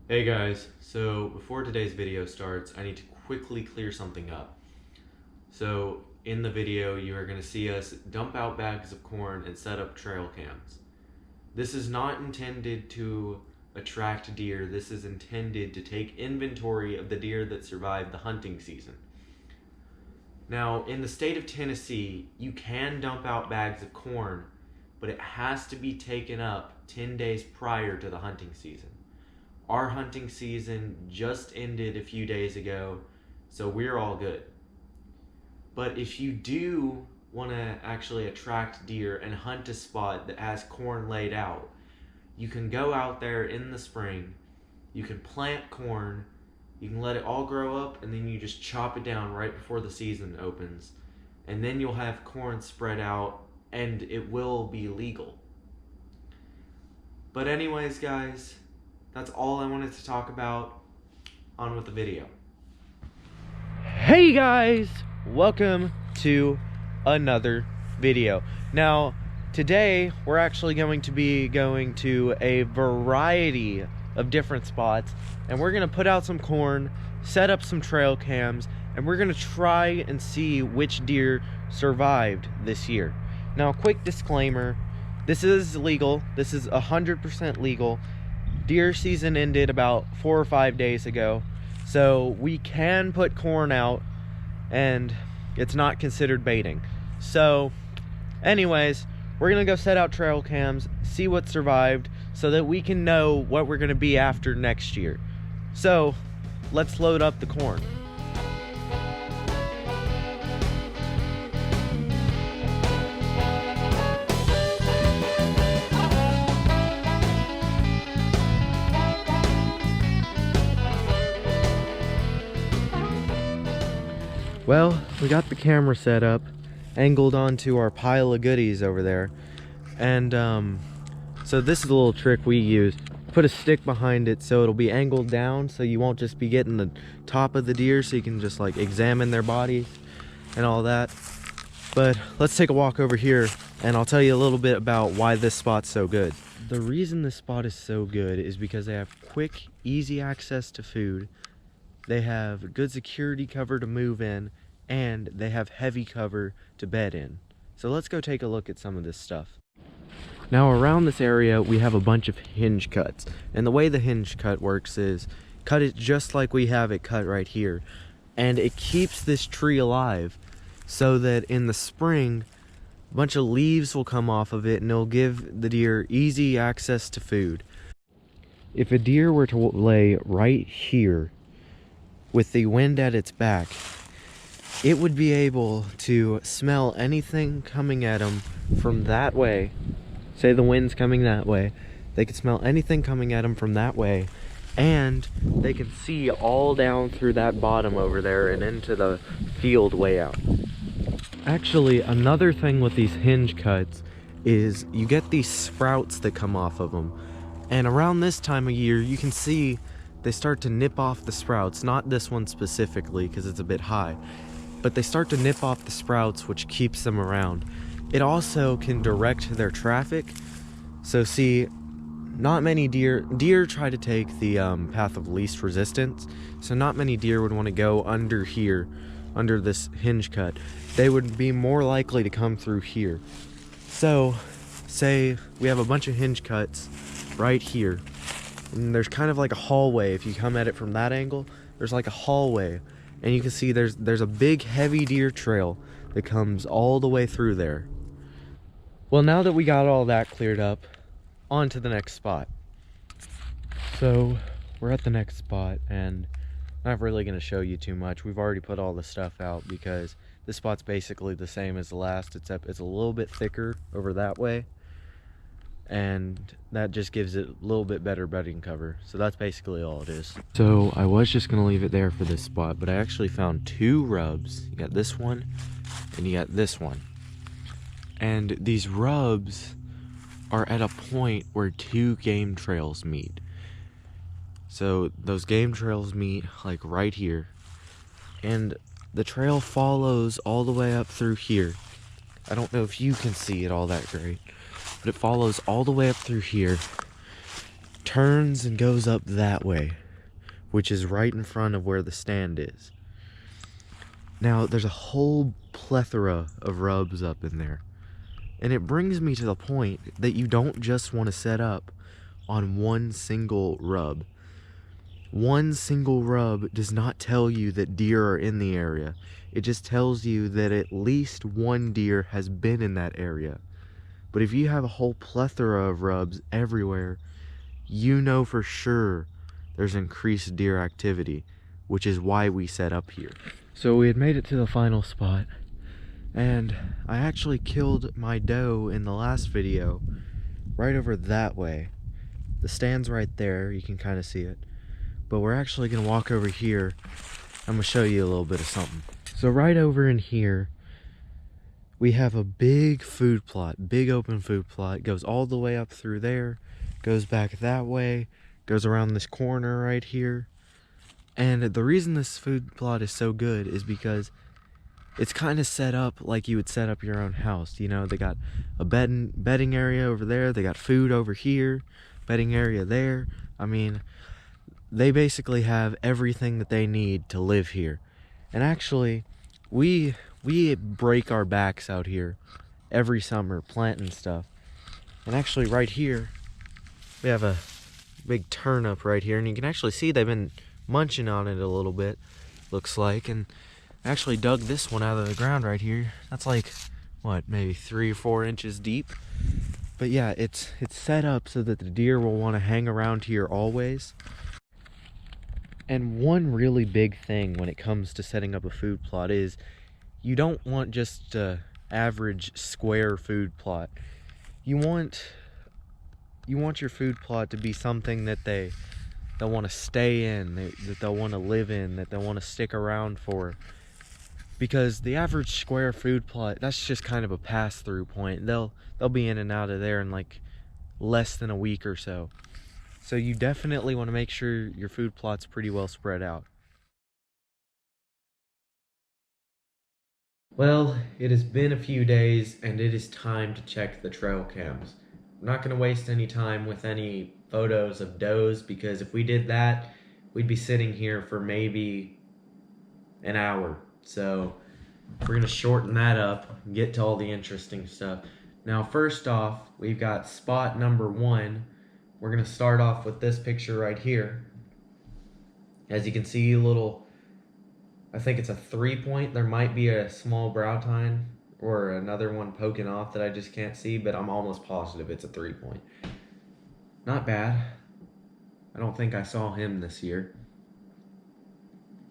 Hey guys, so before today's video starts, I need to quickly clear something up. So in the video, you are going to see us dump out bags of corn and set up trail cams. This is not intended to attract deer. This is intended to take inventory of the deer that survived the hunting season. Now, in the state of Tennessee, you can dump out bags of corn, but it has to be taken up 10 days prior to the hunting season. Our hunting season just ended a few days ago, so we're all good. But if you do want to actually attract deer and hunt a spot that has corn laid out, you can go out there in the spring, you can plant corn, you can let it all grow up, and then you just chop it down right before the season opens. And then you'll have corn spread out, and it will be legal. But anyways, guys, that's all I wanted to talk about. On with the video. Hey guys, welcome to another video. Now, today we're actually going to be going to a variety of different spots, and we're gonna put out some corn, set up some trail cams, and we're gonna try and see which deer survived this year. Now, quick disclaimer, this is legal. This is 100% legal. Deer season ended about 4 or 5 days ago, so we can put corn out and it's not considered baiting. So anyways, we're gonna go set out trail cams, see what survived, so that we can know what we're gonna be after next year. So let's load up the corn. Well, we got the camera set up, angled onto our pile of goodies over there. And so this is a little trick we use. Put a stick behind it so it'll be angled down, so you won't just be getting the top of the deer, so you can just like examine their bodies and all that. But let's take a walk over here and I'll tell you a little bit about why this spot's so good. The reason this spot is so good is because they have quick, easy access to food. They have good security cover to move in, and they have heavy cover to bed in. So let's go take a look at some of this stuff. Now, around this area we have a bunch of hinge cuts, and the way the hinge cut works is cut it just like we have it cut right here, and it keeps this tree alive so that in the spring a bunch of leaves will come off of it and it'll give the deer easy access to food. If a deer were to lay right here with the wind at its back, it would be able to smell anything coming at them from that way. Say the wind's coming that way, they could smell anything coming at them from that way, and they can see all down through that bottom over there and into the field way out. Actually, another thing with these hinge cuts is you get these sprouts that come off of them, and around this time of year you can see they start to nip off the sprouts. Not this one specifically because it's a bit high, but they start to nip off the sprouts, which keeps them around. It also can direct their traffic. So see, not many deer try to take the path of least resistance, so not many deer would want to go under here, under this hinge cut. They would be more likely to come through here. So say we have a bunch of hinge cuts right here, and there's kind of like a hallway. If you come at it from that angle, there's like a hallway, and you can see there's a big heavy deer trail that comes all the way through there. Well, now that we got all that cleared up, on to the next spot. So we're at the next spot, and I'm not really going to show you too much. We've already put all the stuff out because this spot's basically the same as the last, except it's a little bit thicker over that way, and that just gives it a little bit better bedding cover. So that's basically all it is. So I was just gonna leave it there for this spot, but I actually found 2 rubs. You got this one and you got this one, and these rubs are at a point where 2 game trails meet. So those game trails meet like right here, and the trail follows all the way up through here. I don't know if you can see it all that great, but it follows all the way up through here, turns and goes up that way, which is right in front of where the stand is. Now, there's a whole plethora of rubs up in there. And it brings me to the point that you don't just want to set up on one single rub. One single rub does not tell you that deer are in the area. It just tells you that at least one deer has been in that area. But if you have a whole plethora of rubs everywhere, you know for sure there's increased deer activity, which is why we set up here. So we had made it to the final spot, and I actually killed my doe in the last video right over that way. The stand's right there, you can kind of see it. But we're actually gonna walk over here. I'm gonna show you a little bit of something. So right over in here, we have a big food plot, big open food plot. It goes all the way up through there, goes back that way, goes around this corner right here. And the reason this food plot is so good is because it's kind of set up like you would set up your own house. You know, they got a bedding area over there, they got food over here, bedding area there. I mean, they basically have everything that they need to live here. And actually, we break our backs out here every summer planting stuff. And actually right here, we have a big turnip right here, and you can actually see they've been munching on it a little bit, looks like. And I actually dug this one out of the ground right here. That's like, what, maybe 3 or 4 inches deep. But yeah, it's set up so that the deer will want to hang around here always. And one really big thing when it comes to setting up a food plot is you don't want just an average square food plot. You want your food plot to be something that they'll want to stay in, that they'll want to live in, that they'll want to stick around for. Because the average square food plot, that's just kind of a pass-through point. They'll be in and out of there in like less than a week or so. So you definitely want to make sure your food plot's pretty well spread out. Well, it has been a few days and it is time to check the trail cams. I'm not going to waste any time with any photos of does, because if we did that, we'd be sitting here for maybe an hour. So we're going to shorten that up and get to all the interesting stuff. Now, first off, we've got spot number 1. We're going to start off with this picture right here. As you can see, I think it's a 3-point. There might be a small brow tine or another one poking off that I just can't see, but I'm almost positive it's a 3-point. Not bad. I don't think I saw him this year.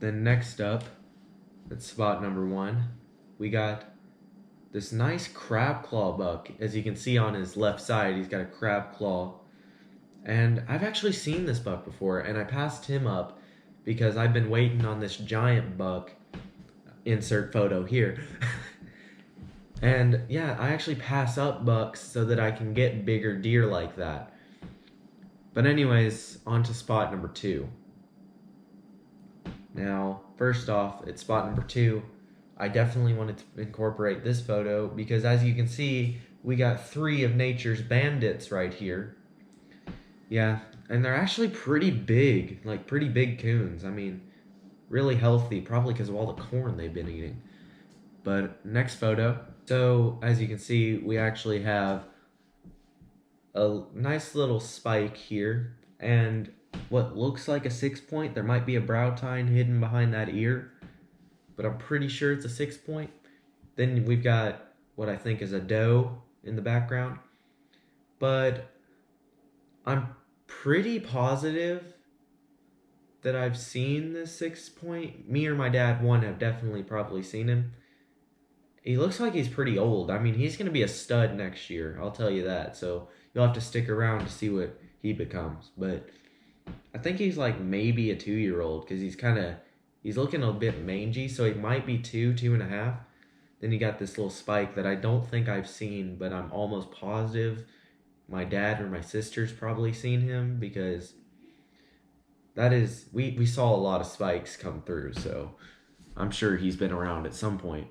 Then next up, that's spot number 1. We got this nice crab claw buck. As you can see on his left side, he's got a crab claw. And I've actually seen this buck before, and I passed him up because I've been waiting on this giant buck. Insert photo here. And yeah, I actually pass up bucks so that I can get bigger deer like that. But anyways, on to spot number 2. Now, first off, at spot number 2, I definitely wanted to incorporate this photo because as you can see, we got 3 of nature's bandits right here. Yeah, and they're actually pretty big, like pretty big coons. I mean, really healthy, probably because of all the corn they've been eating. But next photo. So, as you can see, we actually have a nice little spike here, and what looks like a 6-point. There might be a brow tine hidden behind that ear, but I'm pretty sure it's a 6-point. Then we've got what I think is a doe in the background, but I'm pretty positive that I've seen this 6-point. Me or my dad, one, have definitely probably seen him. He looks like he's pretty old. I mean, he's going to be a stud next year, I'll tell you that. So you'll have to stick around to see what he becomes. But I think he's like maybe a 2-year-old because he's looking a bit mangy. So he might be 2.5. Then you got this little spike that I don't think I've seen, but I'm almost positive my dad or my sister's probably seen him because we saw a lot of spikes come through. So I'm sure he's been around at some point.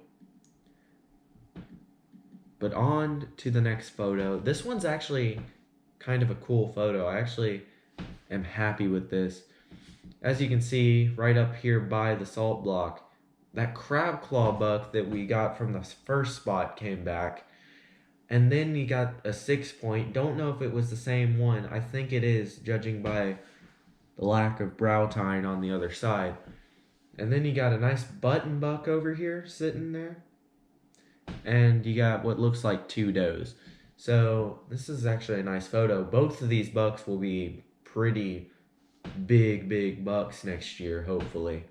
But on to the next photo. This one's actually kind of a cool photo. I actually am happy with this. As you can see right up here by the salt block, that crab claw buck that we got from the first spot came back. And then you got a 6-point. Don't know if it was the same one. I think it is, judging by the lack of brow tine on the other side. And then you got a nice button buck over here sitting there. And you got what looks like 2 does. So this is actually a nice photo. Both of these bucks will be pretty big bucks next year, hopefully.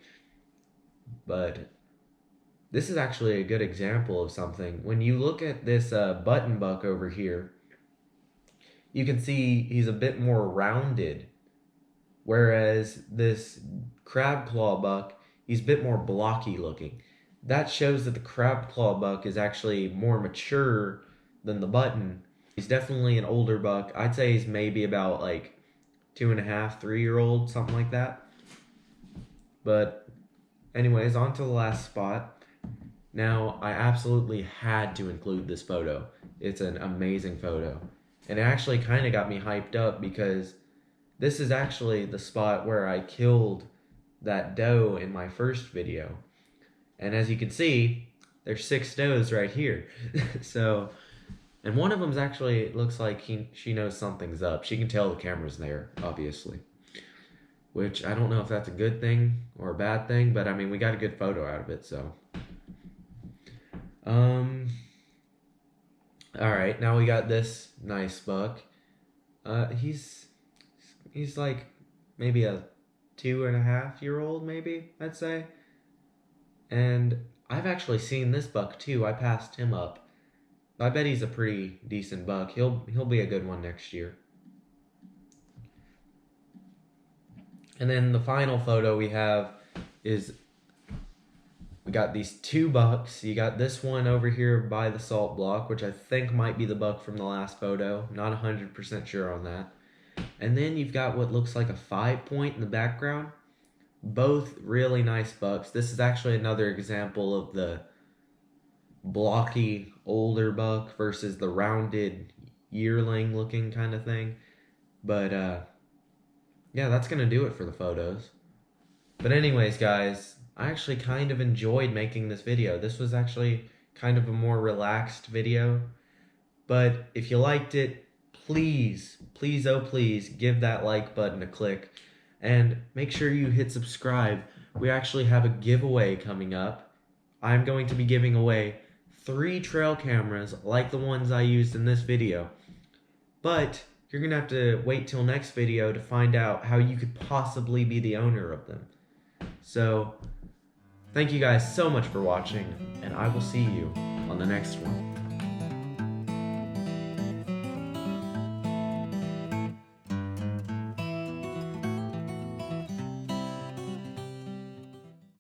But this is actually a good example of something. When you look at this button buck over here, you can see he's a bit more rounded. Whereas this crab claw buck, he's a bit more blocky looking. That shows that the crab claw buck is actually more mature than the button. He's definitely an older buck. I'd say he's maybe about like 2.5, 3-year-old, something like that. But anyways, on to the last spot. Now, I absolutely had to include this photo. It's an amazing photo. And it actually kind of got me hyped up because this is actually the spot where I killed that doe in my first video. And as you can see, there's 6 does right here. So, and one of them's actually, it looks like she knows something's up. She can tell the camera's there, obviously. Which, I don't know if that's a good thing or a bad thing, but I mean, we got a good photo out of it, so. Alright, now we got this nice buck. He's like maybe a 2.5-year-old, maybe, I'd say. And I've actually seen this buck too. I passed him up. I bet he's a pretty decent buck. He'll be a good one next year. And then the final photo we have is we got these 2 bucks. You got this one over here by the salt block, which I think might be the buck from the last photo. Not 100% sure on that. And then you've got what looks like a 5-point in the background. Both really nice bucks. This is actually another example of the blocky older buck versus the rounded yearling looking kind of thing. But yeah, that's gonna do it for the photos. But anyways, guys, I actually kind of enjoyed making this video. This was actually kind of a more relaxed video. But if you liked it, please, oh please, give that like button a click. And make sure you hit subscribe. We actually have a giveaway coming up. I'm going to be giving away 3 trail cameras like the ones I used in this video. But you're going to have to wait till next video to find out how you could possibly be the owner of them. So, thank you guys so much for watching, and I will see you on the next one.